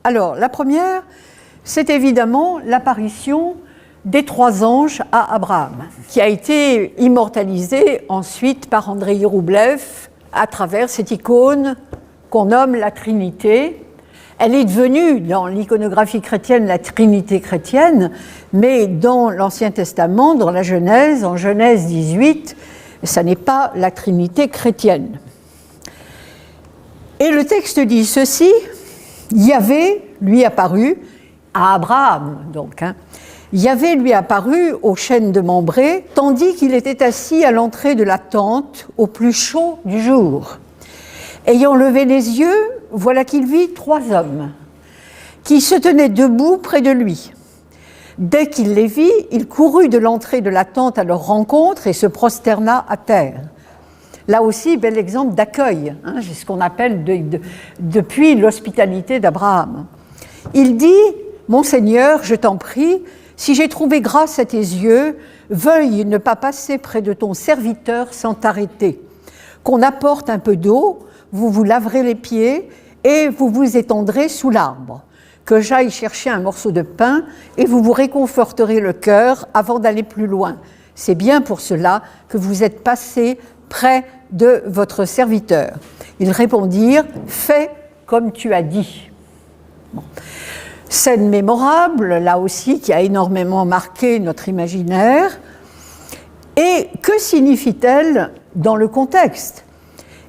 Alors, la première, c'est évidemment l'apparition des 3 anges à Abraham, qui a été immortalisée ensuite par Andrei Roublev à travers cette icône qu'on nomme la Trinité. Elle est devenue, dans l'iconographie chrétienne, la Trinité chrétienne, mais dans l'Ancien Testament, dans la Genèse, en Genèse 18, ça n'est pas la Trinité chrétienne. Et le texte dit ceci: Yahvé lui apparut à Abraham, donc, Yahvé lui apparut au chêne de Mambré, tandis qu'il était assis à l'entrée de la tente au plus chaud du jour. Ayant levé les yeux, voilà qu'il vit 3 hommes qui se tenaient debout près de lui. Dès qu'il les vit, il courut de l'entrée de la tente à leur rencontre et se prosterna à terre. Là aussi, bel exemple d'accueil, c'est ce qu'on appelle depuis l'hospitalité d'Abraham. Il dit: Mon Seigneur, je t'en prie, si j'ai trouvé grâce à tes yeux, veuille ne pas passer près de ton serviteur sans t'arrêter. Qu'on apporte un peu d'eau, vous vous laverez les pieds et vous vous étendrez sous l'arbre. Que j'aille chercher un morceau de pain et vous vous réconforterez le cœur avant d'aller plus loin. C'est bien pour cela que vous êtes passés près de votre serviteur. Ils répondirent: Fais comme tu as dit. Bon. Scène mémorable, là aussi, qui a énormément marqué notre imaginaire. Et que signifie-t-elle dans le contexte?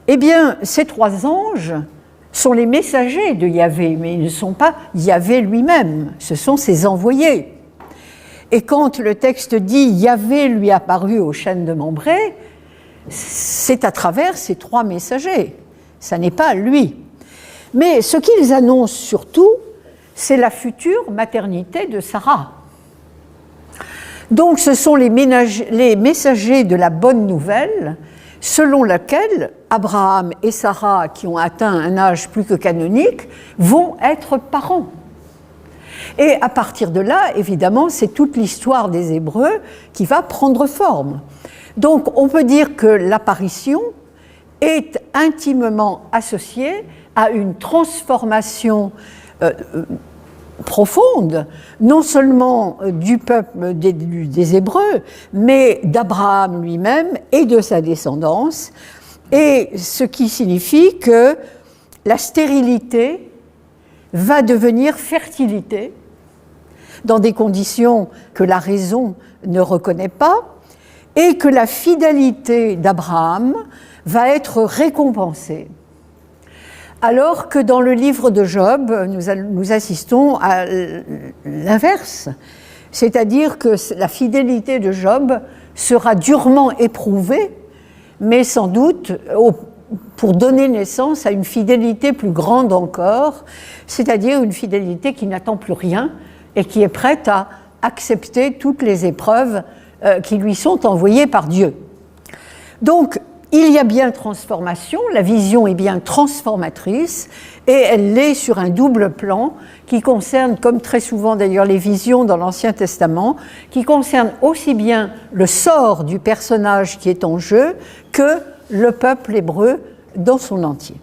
Eh bien, ces 3 anges sont les messagers de Yahvé, mais ils ne sont pas Yahvé lui-même, ce sont ses envoyés. Et quand le texte dit « Yahvé lui apparut au chêne de Mambré », c'est à travers ces 3 messagers, ça n'est pas lui. Mais ce qu'ils annoncent surtout, c'est la future maternité de Sarah. Donc ce sont les messagers de la bonne nouvelle, selon laquelle Abraham et Sarah, qui ont atteint un âge plus que canonique, vont être parents. Et à partir de là, évidemment, c'est toute l'histoire des Hébreux qui va prendre forme. Donc on peut dire que l'apparition est intimement associée à une transformation profonde, non seulement du peuple des Hébreux, mais d'Abraham lui-même et de sa descendance, et ce qui signifie que la stérilité va devenir fertilité dans des conditions que la raison ne reconnaît pas, et que la fidélité d'Abraham va être récompensée. Alors que dans le livre de Job, nous assistons à l'inverse, c'est-à-dire que la fidélité de Job sera durement éprouvée, mais sans doute pour donner naissance à une fidélité plus grande encore, c'est-à-dire une fidélité qui n'attend plus rien et qui est prête à accepter toutes les épreuves qui lui sont envoyées par Dieu. Donc, il y a bien transformation, la vision est bien transformatrice et elle l'est sur un double plan qui concerne, comme très souvent d'ailleurs les visions dans l'Ancien Testament, qui concerne aussi bien le sort du personnage qui est en jeu que le peuple hébreu dans son entier.